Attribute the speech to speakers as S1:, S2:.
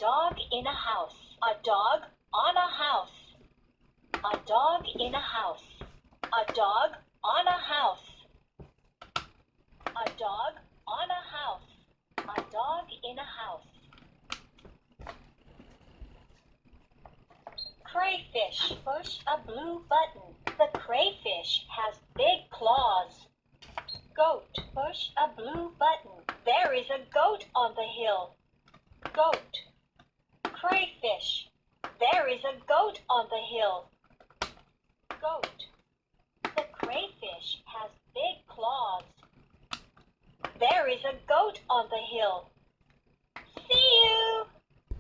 S1: dog in a house. A dog on a house. A dog in a house. A dog on a house. A dog on a house. A dog in a house. Crayfish. Push a blue button. The crayfish has big claws. Goat. Push a blue button. There is a goat on the hill. Goat. Crayfish. There is a goat on the hill. Goat. The crayfish has big claws. There is a goat on the hill.